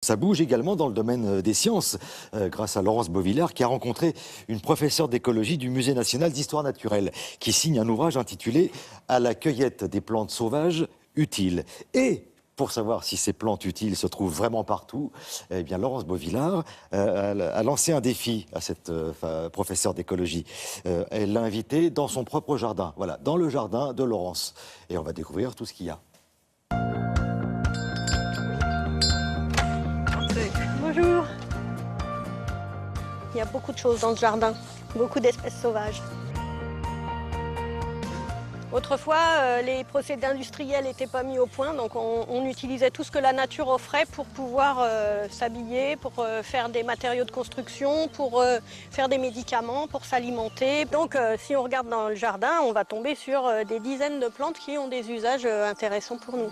Ça bouge également dans le domaine des sciences, grâce à Laurence Beauvillard, qui a rencontré une professeure d'écologie du Musée national d'histoire naturelle, qui signe un ouvrage intitulé « À la cueillette des plantes sauvages utiles ». Et pour savoir si ces plantes utiles se trouvent vraiment partout, eh bien Laurence Beauvillard a lancé un défi à cette professeure d'écologie. Elle l'a invitée dans son propre jardin, voilà, dans le jardin de Laurence. Et on va découvrir tout ce qu'il y a. Bonjour. Il y a beaucoup de choses dans le jardin, beaucoup d'espèces sauvages. Autrefois, les procédés industriels n'étaient pas mis au point, donc on utilisait tout ce que la nature offrait pour pouvoir s'habiller, pour faire des matériaux de construction, pour faire des médicaments, pour s'alimenter. Donc si on regarde dans le jardin, on va tomber sur des dizaines de plantes qui ont des usages intéressants pour nous.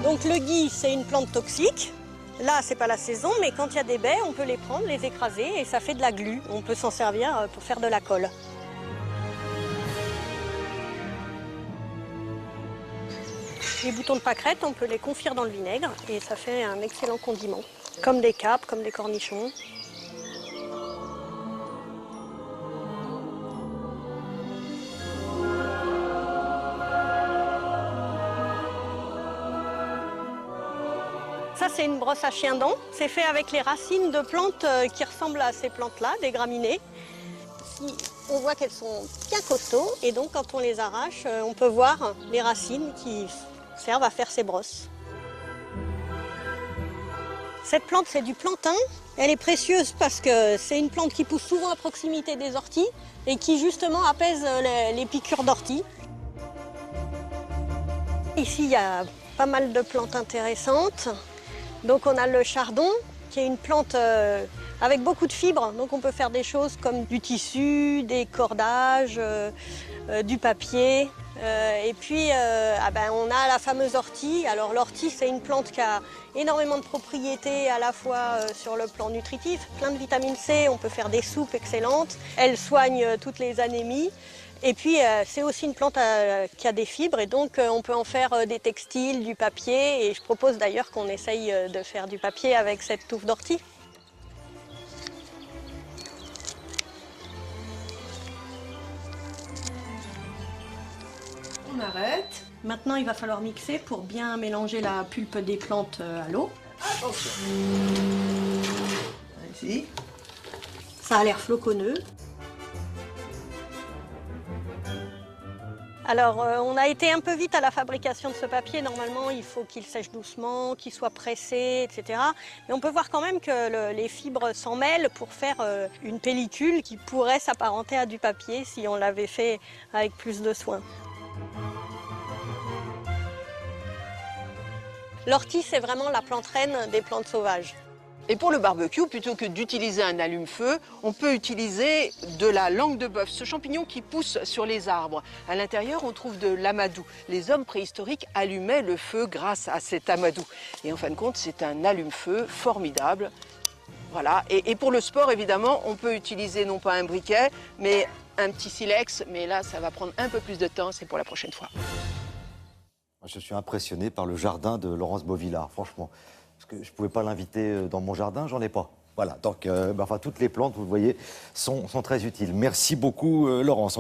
Donc le gui, c'est une plante toxique. Là, c'est pas la saison, mais quand il y a des baies, on peut les prendre, les écraser et ça fait de la glu. On peut s'en servir pour faire de la colle. Les boutons de pâquerette, on peut les confire dans le vinaigre et ça fait un excellent condiment. Comme des capes, comme des cornichons. Ça, c'est une brosse à chien-dent. C'est fait avec les racines de plantes qui ressemblent à ces plantes-là, des graminées. Ici, on voit qu'elles sont bien costauds et donc quand on les arrache, on peut voir les racines qui servent à faire ces brosses. Cette plante, c'est du plantain. Elle est précieuse parce que c'est une plante qui pousse souvent à proximité des orties et qui justement apaise les piqûres d'orties. Ici, il y a pas mal de plantes intéressantes. Donc on a le chardon, qui est une plante avec beaucoup de fibres. Donc on peut faire des choses comme du tissu, des cordages, du papier. Et puis on a la fameuse ortie. Alors l'ortie, c'est une plante qui a énormément de propriétés à la fois sur le plan nutritif, plein de vitamine C, on peut faire des soupes excellentes. Elle soigne toutes les anémies. Et puis, c'est aussi une plante qui a des fibres et donc on peut en faire des textiles, du papier. Et je propose d'ailleurs qu'on essaye de faire du papier avec cette touffe d'ortie. On arrête. Maintenant, il va falloir mixer pour bien mélanger la pulpe des plantes à l'eau. Ici. Ça a l'air floconneux. Alors, on a été un peu vite à la fabrication de ce papier. Normalement, il faut qu'il sèche doucement, qu'il soit pressé, etc. Mais on peut voir quand même que les fibres s'en mêlent pour faire une pellicule qui pourrait s'apparenter à du papier si on l'avait fait avec plus de soin. L'ortie, c'est vraiment la plante reine des plantes sauvages. Et pour le barbecue, plutôt que d'utiliser un allume-feu, on peut utiliser de la langue de bœuf, ce champignon qui pousse sur les arbres. À l'intérieur, on trouve de l'amadou. Les hommes préhistoriques allumaient le feu grâce à cet amadou. Et en fin de compte, c'est un allume-feu formidable. Voilà. Et pour le sport, évidemment, on peut utiliser non pas un briquet, mais un petit silex. Mais là, ça va prendre un peu plus de temps, c'est pour la prochaine fois. Je suis impressionné par le jardin de Laurence Beauvillard, franchement. Parce que je ne pouvais pas l'inviter dans mon jardin, j'en ai pas. Voilà, donc toutes les plantes, vous le voyez, sont très utiles. Merci beaucoup, Laurence.